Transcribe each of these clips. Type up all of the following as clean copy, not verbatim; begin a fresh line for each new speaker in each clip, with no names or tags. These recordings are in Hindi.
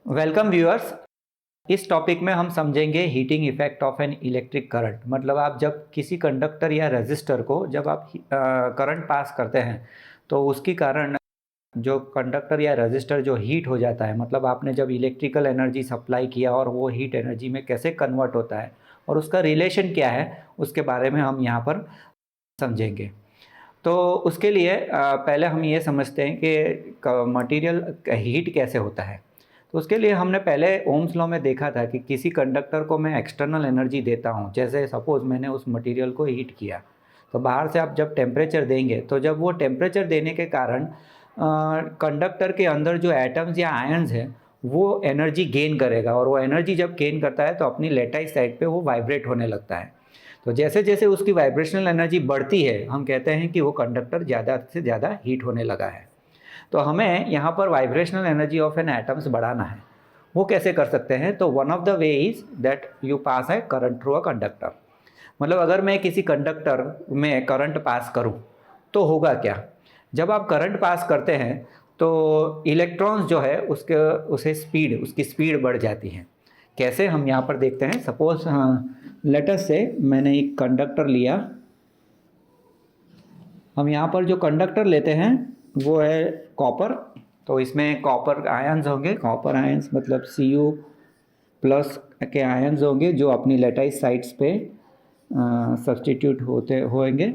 Welcome viewers. इस टॉपिक में हम समझेंगे heating effect of an electric current. मतलब आप जब किसी कंडक्टर या रेजिस्टर को जब आप करंट पास करते हैं तो उसके कारण जो कंडक्टर या रेजिस्टर जो हीट हो जाता है, मतलब आपने जब इलेक्ट्रिकल एनर्जी सप्लाई किया और वो हीट एनर्जी में कैसे कन्वर्ट होता है और उसका रिलेशन क्या है, उसके बारे में हम यहाँ पर समझेंगे। तो उसके लिए पहले हम ये समझते हैं कि मटेरियल हीट कैसे होता है। तो उसके लिए हमने पहले ओम्स लॉ में देखा था कि किसी कंडक्टर को मैं एक्सटर्नल एनर्जी देता हूँ, जैसे सपोज़ मैंने उस मटेरियल को हीट किया, तो बाहर से आप जब टेम्परेचर देंगे तो जब वो टेम्परेचर देने के कारण कंडक्टर के अंदर जो एटम्स या आयन्स हैं वो एनर्जी गेन करेगा, और वो एनर्जी जब गेन करता है तो अपनी लेटाइस साइड पे वो वाइब्रेट होने लगता है। तो जैसे जैसे उसकी वाइब्रेशनल एनर्जी बढ़ती है, हम कहते हैं कि वो कंडक्टर ज़्यादा से ज़्यादा हीट होने लगा है। तो हमें यहाँ पर vibrational energy of an atoms बढ़ाना है। वो कैसे कर सकते हैं? तो one of the way is that you pass है करंट थ्रू अ कंडक्टर। मतलब अगर मैं किसी कंडक्टर में करंट पास करूँ तो होगा क्या? जब आप करंट पास करते हैं तो इलेक्ट्रॉन्स जो है उसकी स्पीड बढ़ जाती है। कैसे, हम यहाँ पर देखते हैं। सपोज लेट अस से मैंने एक कंडक्टर लिया। हम यहाँ पर जो कंडक्टर लेते हैं वो है कॉपर। तो इसमें कॉपर आयंस होंगे। कॉपर आयंस मतलब Cu प्लस के आयंस होंगे जो अपनी लेटाइस साइड्स पे सब्सटीट्यूट होते होंगे।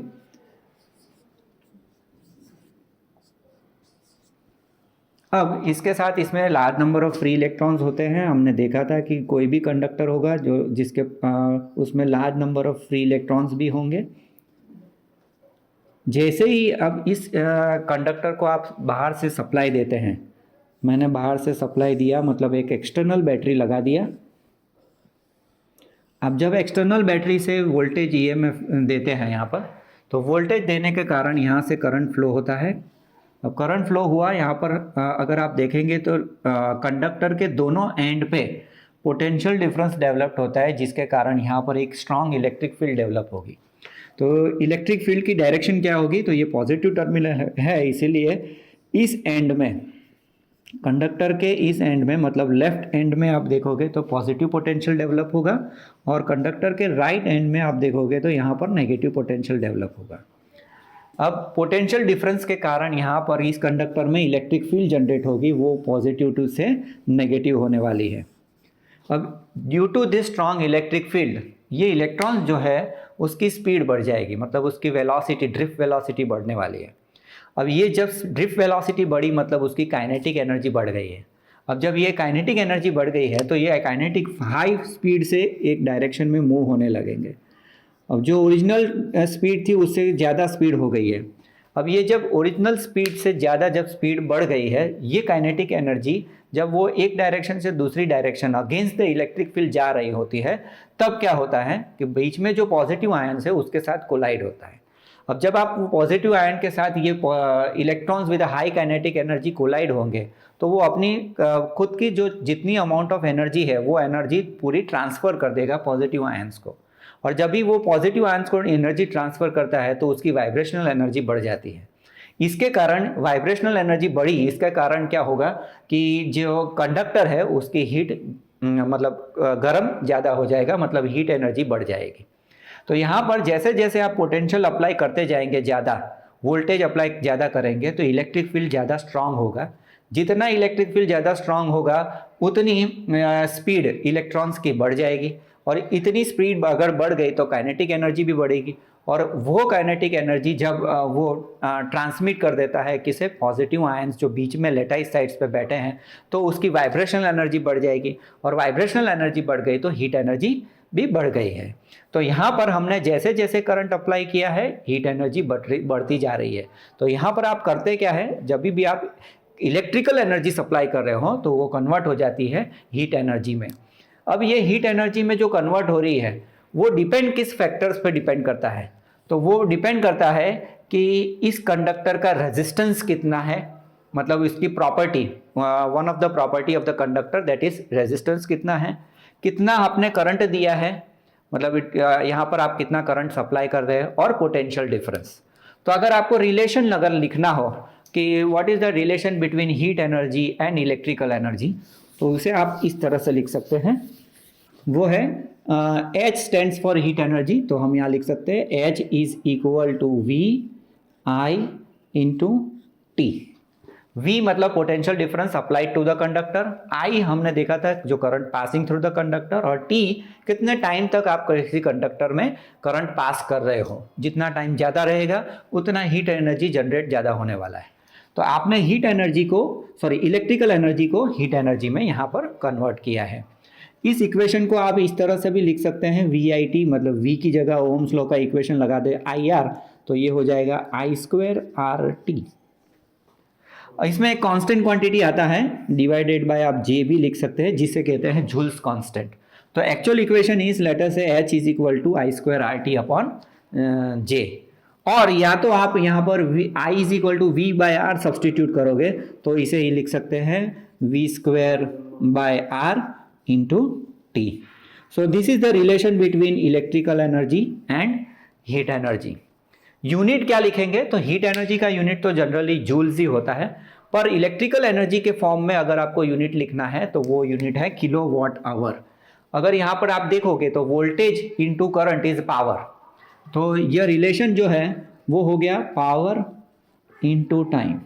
अब इसके साथ इसमें large number of free electrons होते हैं। हमने देखा था कि कोई भी कंडक्टर होगा जो जिसके उसमें large number of free electrons भी होंगे। जैसे ही अब इस कंडक्टर को आप बाहर से सप्लाई देते हैं, मैंने बाहर से सप्लाई दिया मतलब एक एक्सटर्नल बैटरी लगा दिया। अब जब एक्सटर्नल बैटरी से वोल्टेज ईएमएफ देते हैं यहाँ पर, तो वोल्टेज देने के कारण यहाँ से करंट फ्लो होता है। अब करंट फ्लो हुआ यहाँ पर, अगर आप देखेंगे तो कंडक्टर के दोनों एंड पे पोटेंशियल डिफरेंस डेवलप्ड होता है, जिसके कारण यहाँ पर एक स्ट्रॉन्ग इलेक्ट्रिक फील्ड डेवलप होगी। तो इलेक्ट्रिक फील्ड की डायरेक्शन क्या होगी? तो ये पॉजिटिव टर्मिनल है, इसीलिए इस एंड में, कंडक्टर के इस एंड में मतलब लेफ्ट एंड में आप देखोगे तो पॉजिटिव पोटेंशियल डेवलप होगा, और कंडक्टर के राइट एंड में आप देखोगे तो यहाँ पर नेगेटिव पोटेंशियल डेवलप होगा। अब पोटेंशियल डिफरेंस के कारण यहाँ पर इस कंडक्टर में इलेक्ट्रिक फील्ड जनरेट होगी, वो पॉजिटिव टू से नेगेटिव होने वाली है। अब due to this strong electric field, ये इलेक्ट्रॉन जो है उसकी स्पीड बढ़ जाएगी, मतलब उसकी वेलोसिटी, ड्रिफ्ट वेलोसिटी बढ़ने वाली है। अब ये जब ड्रिफ्ट वेलोसिटी बढ़ी मतलब उसकी काइनेटिक एनर्जी बढ़ गई है। अब जब ये काइनेटिक एनर्जी बढ़ गई है तो ये काइनेटिक हाई स्पीड से एक डायरेक्शन में मूव होने लगेंगे। अब जो ओरिजिनल स्पीड थी उससे ज़्यादा स्पीड हो गई है। अब ये जब ओरिजिनल स्पीड से ज़्यादा जब स्पीड बढ़ गई है, ये काइनेटिक एनर्जी जब वो एक डायरेक्शन से दूसरी direction against the electric field जा रही होती है, तब क्या होता है कि बीच में जो पॉजिटिव आयन्स है उसके साथ कोलाइड होता है। अब जब आप पॉजिटिव आयन के साथ ये electrons with high kinetic energy collide होंगे तो वो अपनी खुद की जो जितनी अमाउंट ऑफ एनर्जी है वो एनर्जी पूरी ट्रांसफ़र कर देगा पॉजिटिव आयन्स को। और जब भी वो पॉजिटिव आयन्स को एनर्जी ट्रांसफ़र करता है तो उसकी वाइब्रेशनल एनर्जी बढ़ जाती है। इसके कारण वाइब्रेशनल एनर्जी बढ़ी, इसका कारण क्या होगा कि जो कंडक्टर है उसकी हीट मतलब गर्म ज़्यादा हो जाएगा, मतलब हीट एनर्जी बढ़ जाएगी। तो यहाँ पर जैसे जैसे आप पोटेंशियल अप्लाई करते जाएंगे, ज़्यादा वोल्टेज अप्लाई ज़्यादा करेंगे तो इलेक्ट्रिक फील्ड ज़्यादा स्ट्रांग होगा। जितना इलेक्ट्रिक फील्ड ज़्यादा स्ट्रांग होगा उतनी स्पीड इलेक्ट्रॉन्स की बढ़ जाएगी, और इतनी स्पीड अगर बढ़ गई तो काइनेटिक एनर्जी भी बढ़ेगी, और वो काइनेटिक एनर्जी जब वो ट्रांसमिट कर देता है किसे, पॉजिटिव आयंस जो बीच में लेटाइस साइड्स पे बैठे हैं, तो उसकी वाइब्रेशनल एनर्जी बढ़ जाएगी, और वाइब्रेशनल एनर्जी बढ़ गई तो हीट एनर्जी भी बढ़ गई है। तो यहाँ पर हमने जैसे जैसे करंट अप्लाई किया है हीट एनर्जी बढ़ती जा रही है। तो यहाँ पर आप करते क्या है, जब भी आप इलेक्ट्रिकल एनर्जी सप्लाई कर रहे हो तो वो कन्वर्ट हो जाती है हीट एनर्जी में। अब ये हीट एनर्जी में जो कन्वर्ट हो रही है वो डिपेंड किस फैक्टर्स पे डिपेंड करता है? तो वो डिपेंड करता है कि इस कंडक्टर का रेजिस्टेंस कितना है, मतलब इसकी property, one of the property of the conductor that is resistance कितना है, कितना आपने करंट दिया है, मतलब यहाँ पर आप कितना करंट सप्लाई कर रहे हैं, और पोटेंशियल डिफरेंस। तो अगर आपको रिलेशन अगर लिखना हो कि what is the relation between heat energy and electrical energy, तो उसे आप इस तरह से लिख सकते हैं, वो है H stands for heat energy, तो हम यहाँ लिख सकते हैं H is equal to V I into T. V मतलब potential difference applied to the conductor, I हमने देखा था जो current passing through the conductor, और T कितने टाइम तक आप किसी कंडक्टर में करंट पास कर रहे हो। जितना टाइम ज़्यादा रहेगा उतना हीट एनर्जी जनरेट ज़्यादा होने वाला है। तो आपने हीट एनर्जी को इलेक्ट्रिकल एनर्जी को हीट एनर्जी में यहाँ पर कन्वर्ट किया है। इस इक्वेशन को आप इस तरह से भी लिख सकते हैं, VIT मतलब V की जगह ओम्स लॉ का इक्वेशन लगा दे IR, तो ये हो जाएगा I²RT। इसमें एक कांस्टेंट क्वांटिटी आता है डिवाइडेड बाय आप J भी लिख सकते हैं, जिसे कहते हैं जूल्स कांस्टेंट। तो एक्चुअल इक्वेशन इज लेटर से H is equal to I²RT upon J, और या तो आप यहाँ पर I is equal to V by R substitute करोगे तो इसे ही लिख सकते हैं V² by R into T। So this is the relation between electrical energy and heat energy. Unit क्या लिखेंगे, तो हीट एनर्जी का यूनिट तो जनरली जूल्स ही होता है, पर इलेक्ट्रिकल एनर्जी के फॉर्म में अगर आपको यूनिट लिखना है तो वो यूनिट है किलोवाट आवर। अगर यहाँ पर आप देखोगे तो voltage into current is power, तो यह रिलेशन जो है वो हो गया पावर इनटू टाइम।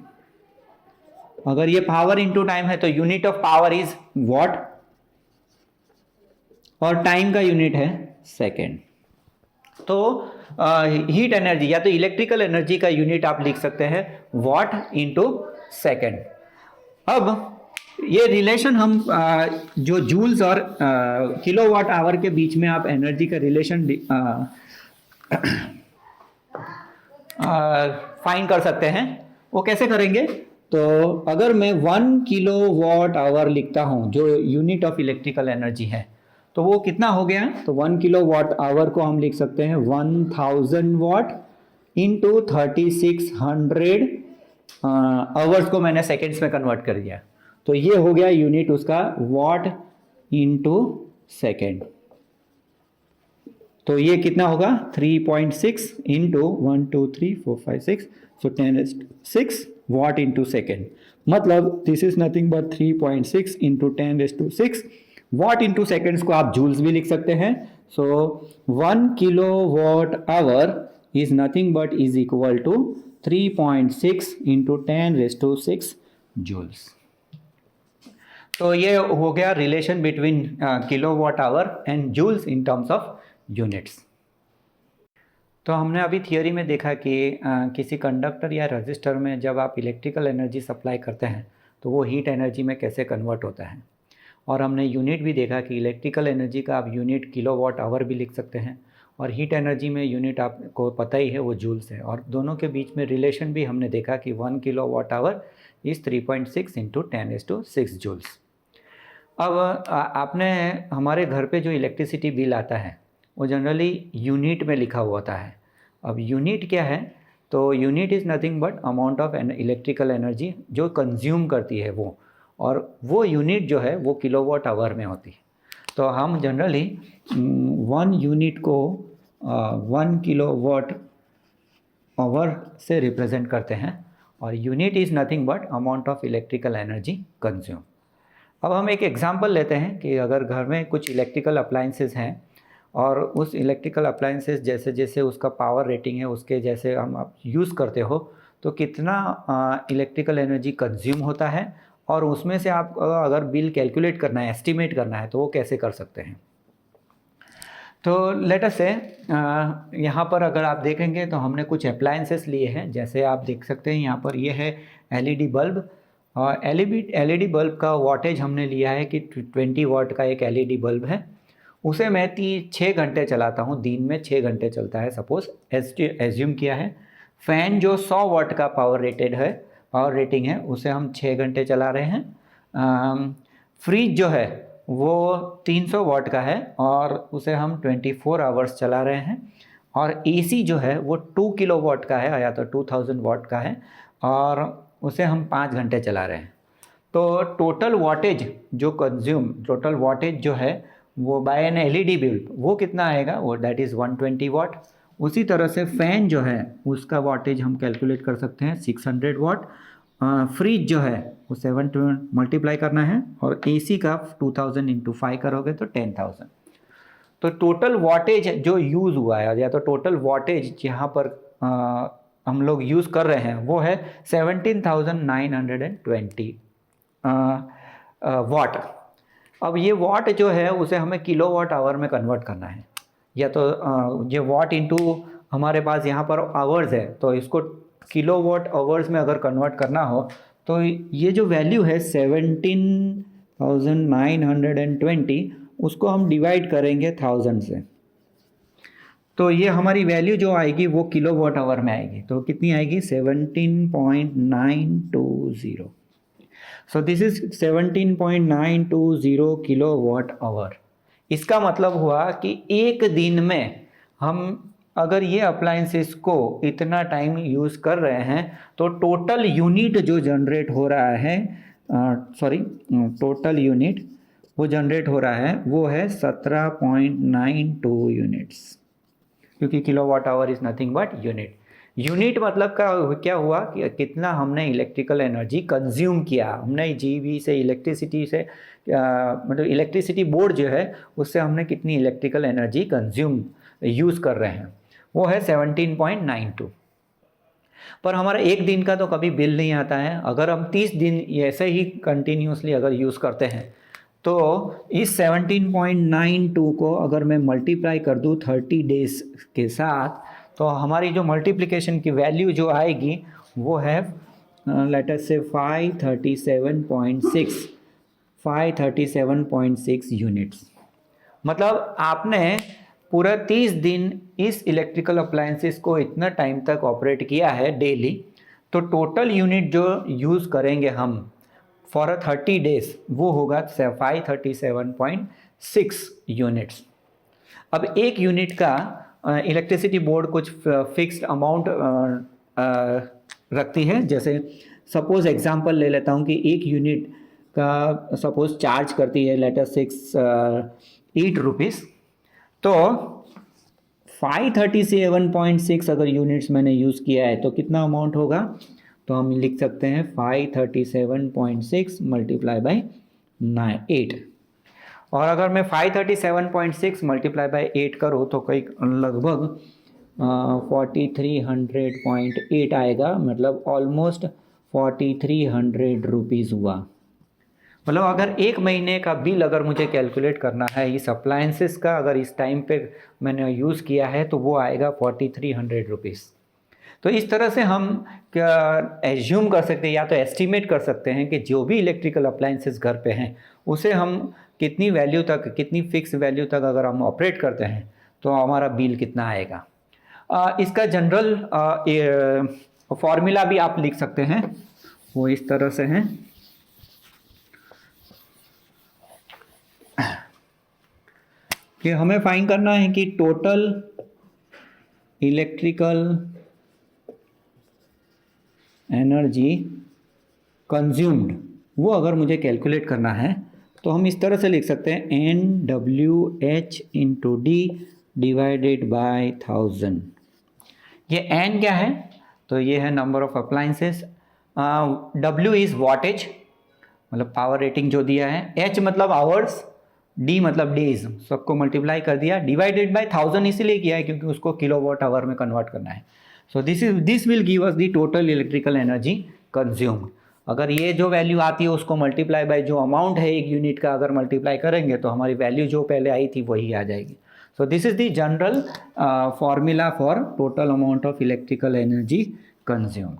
अगर ये पावर इनटू टाइम है तो unit of power is what, और टाइम का यूनिट है सेकेंड। तो हीट एनर्जी या तो इलेक्ट्रिकल एनर्जी का यूनिट आप लिख सकते हैं वॉट इनटू सेकेंड। अब ये रिलेशन हम जो जूल्स और किलोवाट आवर के बीच में आप एनर्जी का रिलेशन फाइंड कर सकते हैं, वो कैसे करेंगे। तो अगर मैं 1 किलोवाट आवर लिखता हूं जो यूनिट ऑफ इलेक्ट्रिकल एनर्जी है, तो वो कितना हो गया, तो 1 किलोवाट आवर को हम लिख सकते हैं 1000 वाट इंटू 3600 आवर्स को मैंने सेकेंड्स में कन्वर्ट कर दिया, तो ये हो गया यूनिट उसका वॉट इंटू सेकेंड। तो ये कितना होगा 3.6 into 1 2 3 4 5 6, so 10⁶ watt into second. मतलब this is nothing but 3.6 into 10⁶ watt into seconds को आप जूल्स भी लिख सकते हैं। So 1 kilowatt hour is nothing but is equal to 3.6 into 10⁶ joules. तो ये हो गया relation between kilowatt hour and joules in terms of units. तो हमने अभी थियोरी में देखा कि किसी कंडक्टर या रजिस्टर में जब आप इलेक्ट्रिकल एनर्जी सप्लाई करते हैं तो वो हीट एनर्जी में कैसे कन्वर्ट होता है, और हमने यूनिट भी देखा कि इलेक्ट्रिकल एनर्जी का आप यूनिट किलोवाट आवर भी लिख सकते हैं, और हीट एनर्जी में यूनिट आपको पता ही है वो जूल्स है, और दोनों के बीच में रिलेशन भी हमने देखा कि 1 kilowatt hour is 3.6 into 10⁶ joules. अब आपने हमारे घर पे जो इलेक्ट्रिसिटी बिल आता है वो जनरली यूनिट में लिखा हुआ होता है। अब यूनिट क्या है, तो unit is nothing but amount of electrical energy जो कंज्यूम करती है वो, और वो यूनिट जो है वो किलोवाट आवर में होती है। तो हम जनरली 1 यूनिट को 1 किलोवाट आवर से रिप्रेजेंट करते हैं, और unit is nothing but amount of electrical energy consume. अब हम एक एग्जांपल लेते हैं कि अगर घर में कुछ इलेक्ट्रिकल अप्लायंसेस हैं, और उस इलेक्ट्रिकल अप्लायंसेस जैसे जैसे उसका पावर रेटिंग है उसके जैसे हम आप यूज़ करते हो तो कितना इलेक्ट्रिकल एनर्जी कंज्यूम होता है, और उसमें से आप अगर बिल कैलकुलेट करना है, एस्टिमेट करना है, तो वो कैसे कर सकते हैं। तो लेट अस से यहाँ पर अगर आप देखेंगे तो हमने कुछ अप्लायंसेस लिए हैं, जैसे आप देख सकते हैं यहाँ पर ये है LED बल्ब, और LED बल्ब का वाटेज हमने लिया है कि 20 वाट का एक LED बल्ब है, उसे मैं 6 घंटे चलाता हूँ, दिन में 6 घंटे चलता है सपोज एज्यूम किया है। फ़ैन जो 100 वाट का पावर रेटिंग है उसे हम 6 घंटे चला रहे हैं। फ्रिज जो है वो 300 वाट का है और उसे हम 24 आवर्स चला रहे हैं, और AC जो है वो 2 किलोवाट का है या तो 2000 वाट का है, और उसे हम 5 घंटे चला रहे हैं। तो टोटल वाटेज जो है वो बाय एन LED बल्ब वो कितना आएगा, वो दैट इज़ 120 वाट। उसी तरह से फ़ैन जो है उसका वाटेज हम कैलकुलेट कर सकते हैं 600 वाट, फ्रिज जो है वो 7 टू मल्टीप्लाई करना है, और एसी का 2000 इंटू 5 करोगे तो 10,000। तो टोटल वॉटेज जो यूज़ हुआ है, या तो टोटल वॉटेज यहाँ पर हम लोग यूज़ कर रहे हैं वो है 17,920 वाट। अब ये वाट जो है उसे हमें किलोवाट आवर में कन्वर्ट करना है, या तो ये वाट इंटू हमारे पास यहाँ पर आवर्स है, तो इसको किलोवाट आवर्स में अगर कन्वर्ट करना हो तो ये जो वैल्यू है 17,920 उसको हम डिवाइड करेंगे 1000 से, तो ये हमारी वैल्यू जो आएगी वो किलोवाट आवर में आएगी। तो कितनी आएगी? 17.920। सो दिस इज 17.920 किलोवाट आवर। इसका मतलब हुआ कि एक दिन में हम अगर ये अप्लायंसेस को इतना टाइम यूज़ कर रहे हैं तो टोटल यूनिट जो जनरेट हो रहा है, टोटल यूनिट वो जनरेट हो रहा है वो है 17.92 यूनिट्स, क्योंकि kilowatt hour is nothing but unit. Unit मतलब क्या हुआ कि कितना हमने इलेक्ट्रिकल एनर्जी कंज्यूम किया। हमने जीबी से इलेक्ट्रिसिटी से मतलब इलेक्ट्रिसिटी बोर्ड जो है उससे हमने कितनी इलेक्ट्रिकल एनर्जी कंज्यूम यूज़ कर रहे हैं, वो है 17.92। पर हमारा एक दिन का तो कभी बिल नहीं आता है। अगर हम 30 दिन ऐसे ही कंटिन्यूसली अगर यूज़ करते हैं तो इस 17.92 को अगर मैं मल्टीप्लाई कर दूँ 30 डेज के साथ, तो हमारी जो मल्टीप्लिकेशन की वैल्यू जो आएगी वो है लेट अस से 537.6 यूनिट्स। मतलब आपने पूरा 30 दिन इस इलेक्ट्रिकल अप्लायंसेस को इतना टाइम तक ऑपरेट किया है डेली, तो टोटल यूनिट जो यूज़ करेंगे हम फॉर 30 डेज वो होगा 537.6 यूनिट्स। अब एक यूनिट का इलेक्ट्रिसिटी बोर्ड कुछ फिक्स्ड अमाउंट रखती है। जैसे सपोज एग्जांपल ले लेता हूँ कि एक यूनिट का सपोज चार्ज करती है लेट अस 8 रुपीज़, तो 537.6 अगर यूनिट्स मैंने यूज़ किया है तो कितना अमाउंट होगा? तो हम लिख सकते हैं 537.6 मल्टीप्लाई बाई 8। और अगर मैं 537.6 मल्टीप्लाई बाई 8 करूँ तो कई लगभग 4300.8 आएगा, मतलब ऑलमोस्ट 4300 रुपीज़ हुआ। मतलब अगर एक महीने का बिल अगर मुझे कैलकुलेट करना है इस अप्लायंसेस का, अगर इस टाइम पे मैंने यूज़ किया है तो वो आएगा 4300 रुपीज़। तो इस तरह से हम क्या एज्यूम कर सकते हैं या तो एस्टिमेट कर सकते हैं कि जो भी इलेक्ट्रिकल अप्लायंसेस घर पे हैं उसे हम कितनी वैल्यू तक, कितनी फिक्स वैल्यू तक अगर हम ऑपरेट करते हैं तो हमारा बिल कितना आएगा। इसका जनरल फॉर्मूला भी आप लिख सकते हैं, वो इस तरह से है कि हमें फाइंड करना है कि टोटल इलेक्ट्रिकल एनर्जी कंज्यूम्ड वो अगर मुझे कैलकुलेट करना है तो हम इस तरह से लिख सकते हैं NWH into D divided by 1000। ये N क्या है? तो ये है number of appliances, W is wattage मतलब पावर रेटिंग जो दिया है, H मतलब आवर्स, D मतलब डेज, सबको मल्टीप्लाई कर दिया, डिवाइडेड बाय 1000 इसीलिए किया है क्योंकि उसको किलोवाट आवर में कन्वर्ट करना है। So this will give us the total electrical energy consumed. अगर ये जो वैल्यू आती है उसको मल्टीप्लाई बाय जो अमाउंट है एक यूनिट का अगर मल्टीप्लाई करेंगे तो हमारी वैल्यू जो पहले आई थी वही आ जाएगी। सो this is the general formula for total amount of electrical energy consumed.